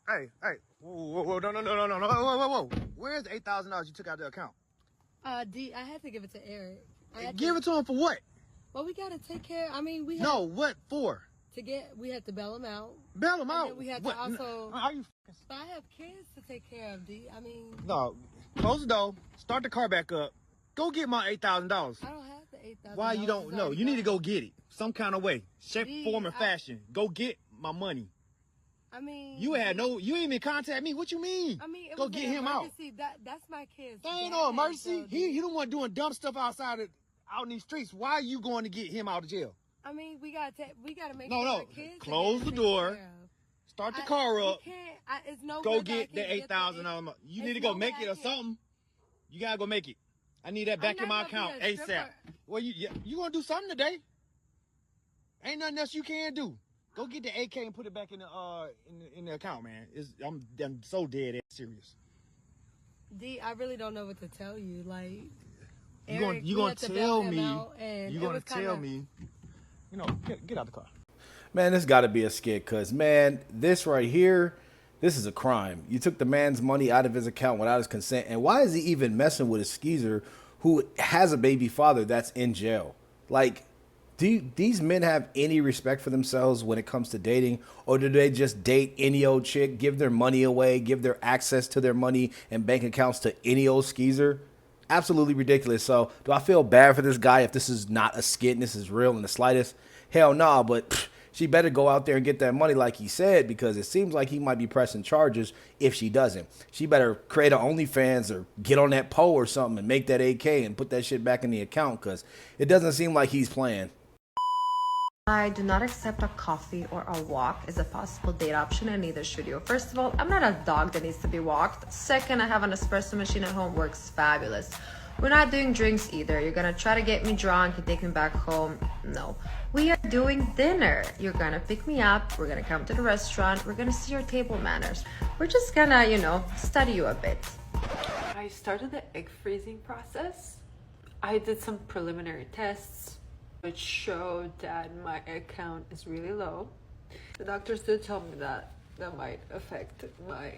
Hey. Whoa, no. Whoa. Where's the $8,000 you took out of the account? D, I had to give it to Eric. Give it to him for what? Well, we gotta take care. I mean, we No, what for? We had to bail him out. Bail him out? We had what? to also. Are you? But I have kids to take care of, D. I mean. No, close the door. Start the car back up. Go get my $8,000. I don't have the $8,000. Why you don't know? You need to go get it some kind of way, shape, form, and fashion. Go get my money. I mean, you ain't even contact me. What you mean? I mean, go get him out. That's my kid's. There ain't no emergency. He the one doing dumb stuff out in these streets. Why are you going to get him out of jail? I mean, we gotta make sure our kids. Close the door. Start the car up. It's no. Go get the $8,000. You need to go make it or something. You gotta go make it. I need that back in my account ASAP. Well, you gonna do something today? Ain't nothing else you can do. Go get the AK and put it back in the account, man. I'm so dead ass serious. D, I really don't know what to tell you. Like, you gonna tell me? You gonna tell me? You know, get out the car. Man, this got to be a skit, cause man, this right here, this is a crime. You took the man's money out of his account without his consent, and why is he even messing with a skeezer who has a baby father that's in jail? Like, do these men have any respect for themselves when it comes to dating, or do they just date any old chick, give their money away, give their access to their money and bank accounts to any old skeezer? Absolutely ridiculous. So, do I feel bad for this guy if this is not a skit and this is real in the slightest? Hell no, but she better go out there and get that money like he said, because it seems like he might be pressing charges if she doesn't. She better create an OnlyFans or get on that pole or something and make that AK and put that shit back in the account, because it doesn't seem like he's playing. I do not accept a coffee or a walk as a possible date option, and neither should you. First of all, I'm not a dog that needs to be walked. Second, I have an espresso machine at home, works fabulous. We're not doing drinks either. You're gonna try to get me drunk and take me back home. No. We are doing dinner. You're gonna pick me up, we're gonna come to the restaurant, we're gonna see your table manners. We're just gonna, study you a bit. I started the egg freezing process. I did some preliminary tests which showed that my egg count is really low. The doctors did tell me that might affect my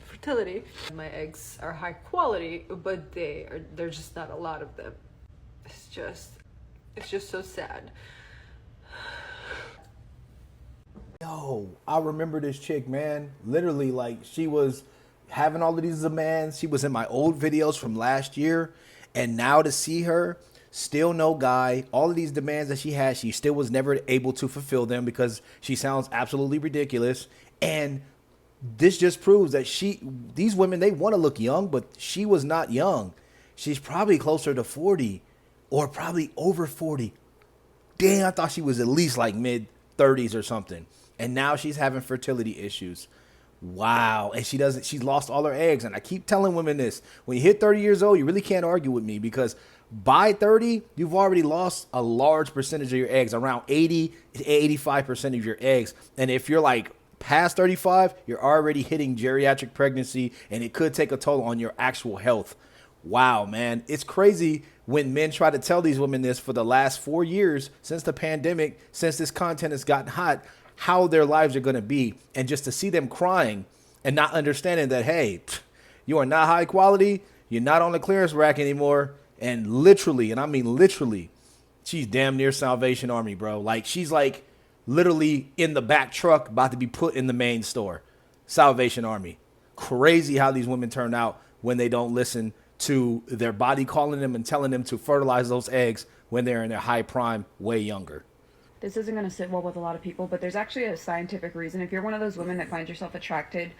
fertility. My eggs are high quality, but there's just not a lot of them. It's just so sad. Yo, I remember this chick, man. Literally, like, she was having all of these demands. She was in my old videos from last year, and now to see her, still no guy, all of these demands that she had, she still was never able to fulfill them because she sounds absolutely ridiculous. And this just proves that these women, they want to look young, but she was not young. She's probably closer to 40 or probably over 40. Damn, I thought she was at least like mid 30s or something. And now she's having fertility issues. Wow. And she's lost all her eggs. And I keep telling women this, when you hit 30 years old, you really can't argue with me, because by 30, you've already lost a large percentage of your eggs, around 80 to 85% of your eggs. And if you're like past 35, you're already hitting geriatric pregnancy, and it could take a toll on your actual health. Wow, man. It's crazy when men try to tell these women this for the last 4 years, since the pandemic, since this content has gotten hot, how their lives are going to be. And just to see them crying and not understanding that, hey, you are not high quality. You're not on the clearance rack anymore. And literally, and I mean literally, she's damn near Salvation Army, bro. Like, she's like literally in the back truck about to be put in the main store. Salvation Army. Crazy how these women turn out when they don't listen to their body calling them and telling them to fertilize those eggs when they're in their high prime, way younger. This isn't going to sit well with a lot of people, but there's actually a scientific reason. If you're one of those women that finds yourself attracted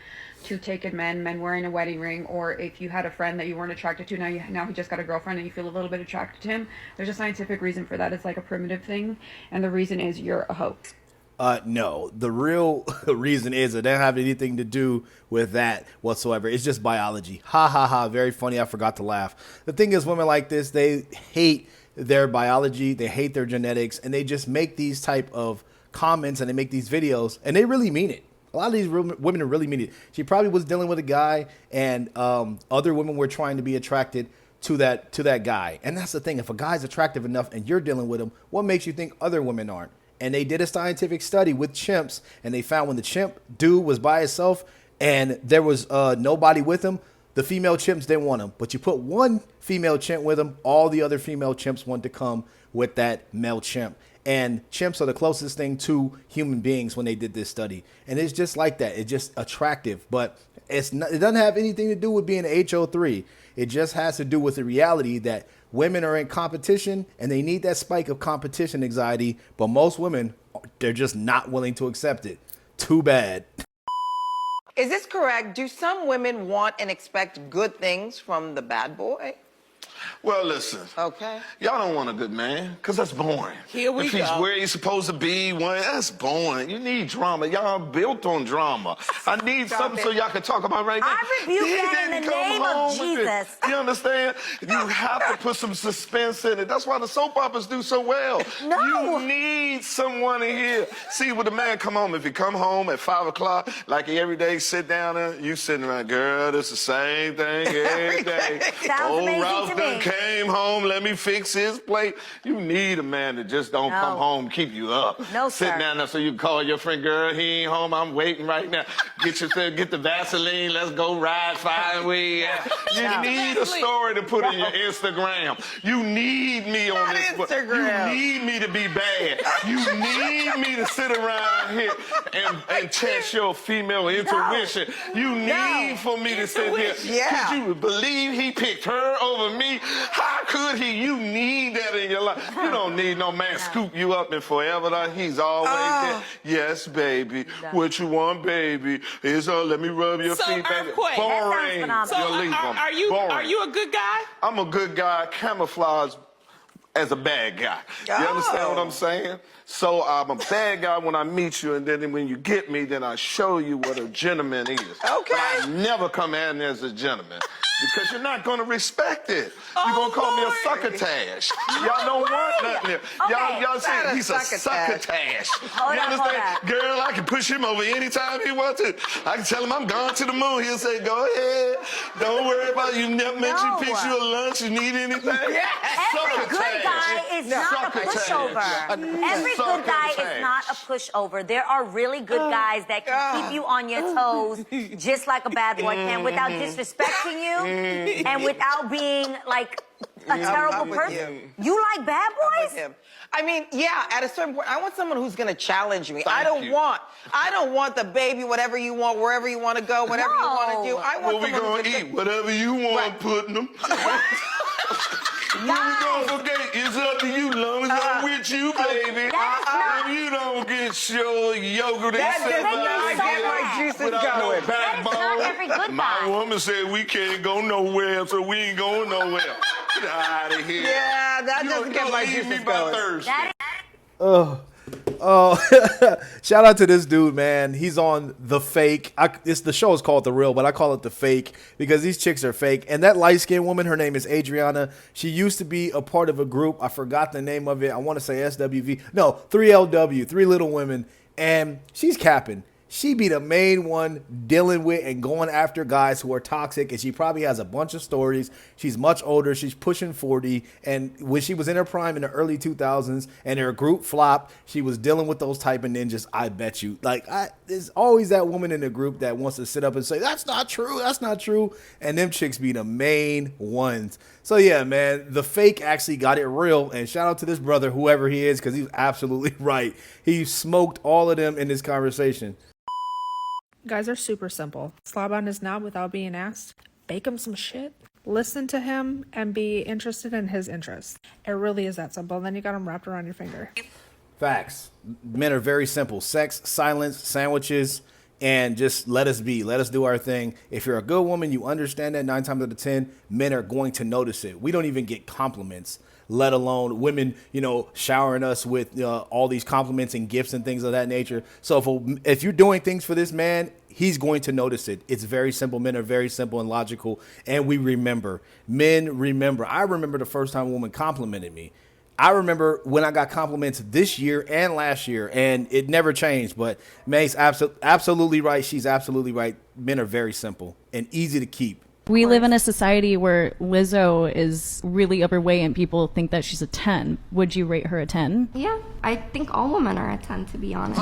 to taken men wearing a wedding ring, or if you had a friend that you weren't attracted to, now he just got a girlfriend and you feel a little bit attracted to him, there's a scientific reason for that. It's like a primitive thing, and the reason is you're a hoe. No, the real reason is it doesn't have anything to do with that whatsoever. It's just biology. Ha ha ha. Very funny. I forgot to laugh. The thing is, women like this, they hate their biology, they hate their genetics, and they just make these type of comments and they make these videos, and they really mean it. A lot of these women really mean it. She probably was dealing with a guy, and other women were trying to be attracted to that guy. And that's the thing. If a guy's attractive enough and you're dealing with him, what makes you think other women aren't? And they did a scientific study with chimps, and they found when the chimp dude was by himself and there was nobody with him, the female chimps didn't want him. But you put one female chimp with him, all the other female chimps want to come with that male chimp. And chimps are the closest thing to human beings when they did this study. And it's just like that. It's just attractive. But it doesn't have anything to do with being an HO3. It just has to do with the reality that women are in competition and they need that spike of competition anxiety. But most women, they're just not willing to accept it. Too bad. Is this correct? Do some women want and expect good things from the bad boy? Well, listen. Okay. Y'all don't want a good man, because that's boring. Here we if he's go. where he's supposed to be, that's boring. You need drama. Y'all built on drama. I need something so y'all can talk about right now. I rebuke that in the name of Jesus. You understand? You have to put some suspense in it. That's why the soap operas do so well. No. You need someone in here. See, when the man come home, if he come home at 5 o'clock, like he every day sit down there, you sitting around, girl, it's the same thing every day. Sounds amazing Ralph to done me. came home, let me fix his plate. You need a man that just don't come home, keep you up. No, Sit sir. down there so you can call your friend, girl, he ain't home, I'm waiting right now. Get the Vaseline, let's go ride fine way. You need a story to put in your Instagram. You need me on this. Instagram. You need me to be bad. You need me to sit around here and test your female intuition. You need for me to sit here. Yeah. Could you believe he picked her over me? How could he? You need that in your life. You don't need no man scoop you up and forever. He's always there. Yes, baby. What you want, baby? Is let me rub your feet, baby. Earthquake. Boring. That sounds phenomenal. Are you a good guy? I'm a good guy. Camouflage as a bad guy. You understand what I'm saying? So I'm a bad guy when I meet you, and then when you get me, then I show you what a gentleman is. Okay. But I never come in as a gentleman. Because you're not going to respect it. You're going to call me a succotash. Y'all don't want nothing there. Y'all say he's a succotash. You understand? Girl, I can push him over anytime he wants to. I can tell him I'm gone to the moon. He'll say, go ahead. Don't worry about it. You never mentioned fix you a lunch. You need anything? Every good guy is not a pushover. Every good guy is not a pushover. There are really good guys that can keep you on your toes just like a bad boy can without disrespecting you and without being like a terrible person. You like bad boys? I mean, yeah, at a certain point, I want someone who's going to challenge me. I don't want the baby, whatever you want, wherever you want to go, whatever you want to do. I want What we going to eat? Whatever you want, putting them. What we gonna forget? It's up to you, long as I'm with you, baby. If you don't get your yogurt and juices without going. no backbone, not every good my guy. woman said we can't go nowhere, so we ain't going nowhere. Get out of here. Yeah, that doesn't get my leave me juices by going. Thursday. Shout out to this dude, man. He's on The Fake. The show is called The Real, but I call it The Fake because these chicks are fake. And that light-skinned woman, her name is Adriana. She used to be a part of a group. I forgot the name of it. I want to say SWV. No, 3LW, Three Little Women. And she's capping. She be the main one dealing with and going after guys who are toxic, and she probably has a bunch of stories. She's much older. She's pushing 40, and when she was in her prime in the early 2000s and her group flopped, she was dealing with those type of ninjas, I bet you. There's always that woman in the group that wants to sit up and say, that's not true, that's not true, and them chicks be the main ones. So yeah, man, The Fake actually got it real, and shout out to this brother, whoever he is, because he's absolutely right. He smoked all of them in this conversation. Guys are super simple. Slob on his knob without being asked. Bake him some shit. Listen to him and be interested in his interests. It really is that simple. And then you got him wrapped around your finger. Facts. Men are very simple. Sex, silence, sandwiches, and just let us be. Let us do our thing. If you're a good woman, you understand that 9 times out of 10, men are going to notice it. We don't even get compliments, let alone women, showering us with all these compliments and gifts and things of that nature. So if you're doing things for this man, he's going to notice it. It's very simple. Men are very simple and logical, and we remember. Men remember. I remember the first time a woman complimented me. I remember when I got compliments this year and last year, and it never changed. But May's absolutely right. She's absolutely right. Men are very simple and easy to keep. We live in a society where Lizzo is really overweight and people think that she's a 10. Would you rate her a 10? Yeah, I think all women are a 10, to be honest.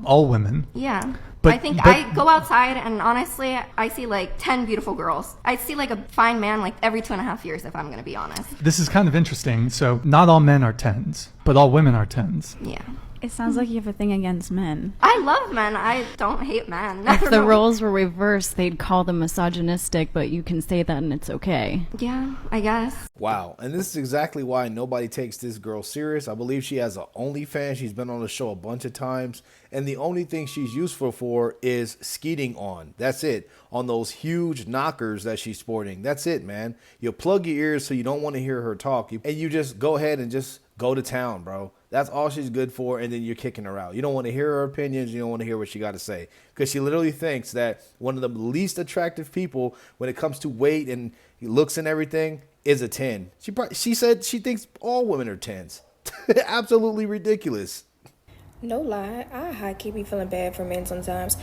All women. Yeah. But, I think I go outside and honestly, I see like 10 beautiful girls. I see like a fine man like every 2.5 years, if I'm going to be honest. This is kind of interesting. So not all men are 10s, but all women are 10s. Yeah. It sounds like you have a thing against men. I love men. I don't hate men. If the roles were reversed, they'd call them misogynistic, but you can say that and it's okay. Yeah, I guess. Wow. And this is exactly why nobody takes this girl serious. I believe she has an OnlyFans. She's been on the show a bunch of times. And the only thing she's useful for is skeeting on. That's it. On those huge knockers that she's sporting. That's it, man. You plug your ears so you don't want to hear her talk. And you just go ahead and just go to town, bro. That's all she's good for, and then you're kicking her out. You don't want to hear her opinions. You don't want to hear what she got to say, because she literally thinks that one of the least attractive people when it comes to weight and looks and everything is a 10. She said she thinks all women are 10s. Absolutely ridiculous. No lie, I high-key be feeling bad for men sometimes.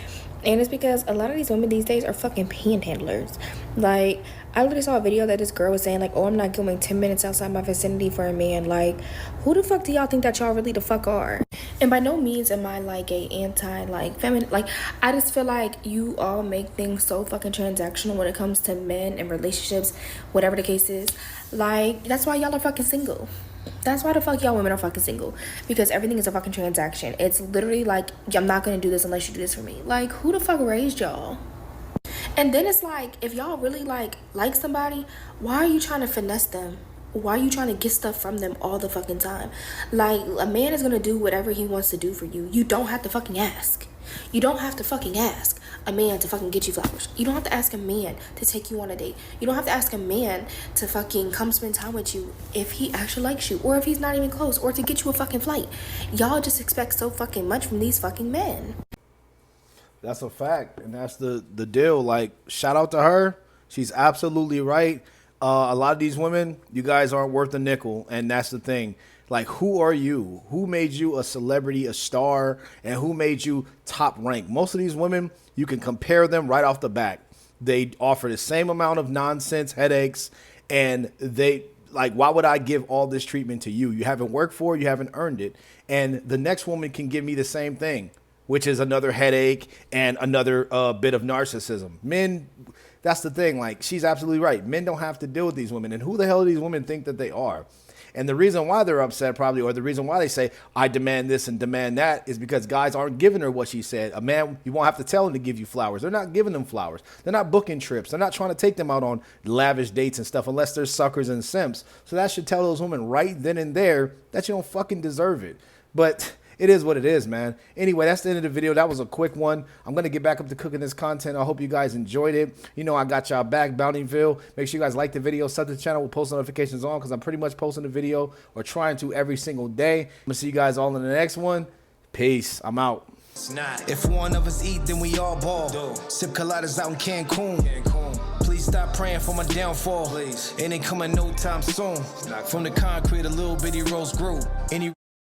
And it's because a lot of these women these days are fucking panhandlers. Like, I literally saw a video that this girl was saying, like, oh, I'm not going 10 minutes outside my vicinity for a man. Like, who the fuck do y'all think that y'all really the fuck are? And by no means am I, like, a anti, like, feminine. Like, I just feel like you all make things so fucking transactional when it comes to men and relationships, whatever the case is. Like, that's why y'all are fucking single. That's why the fuck y'all women are fucking single. Because everything is a fucking transaction. It's literally like, I'm not gonna do this unless you do this for me. Like, who the fuck raised y'all? And then it's like, if y'all really like somebody, why are you trying to finesse them? Why are you trying to get stuff from them all the fucking time? Like, a man is gonna do whatever he wants to do for you. You don't have to fucking ask. You don't have to fucking ask a man to fucking get you flowers. You don't have to ask a man to take you on a date. You don't have to ask a man to fucking come spend time with you if he actually likes you, or if he's not even close, or to get you a fucking flight. Y'all just expect so fucking much from these fucking men. That's a fact, and that's the deal. Like, shout out to her. She's absolutely right. A lot of these women, you guys aren't worth a nickel, and that's the thing. Like, who are you? Who made you a celebrity, a star, and who made you top rank? Most of these women, you can compare them right off the bat. They offer the same amount of nonsense, headaches, and they, like, why would I give all this treatment to you? You haven't worked for it, you haven't earned it. And the next woman can give me the same thing, which is another headache and another bit of narcissism. Men, that's the thing. Like, she's absolutely right. Men don't have to deal with these women. And who the hell do these women think that they are? And the reason why they're upset probably, or the reason why they say, I demand this and demand that, is because guys aren't giving her what she said. A man, you won't have to tell him to give you flowers. They're not giving them flowers. They're not booking trips. They're not trying to take them out on lavish dates and stuff unless they're suckers and simps. So that should tell those women right then and there that you don't fucking deserve it. But it is what it is, man. Anyway, that's the end of the video. That was a quick one. I'm going to get back up to cooking this content. I hope you guys enjoyed it. You know, I got y'all back, Bountyville. Make sure you guys like the video, sub to the channel with post notifications on, because I'm pretty much posting a video, or trying to, every single day. I'm going to see you guys all in the next one. Peace. I'm out. If one of us eat, then we all ball. Sip coladas out in Cancun. Please stop praying for my downfall. It ain't coming no time soon. From the concrete, a little bitty rose grew.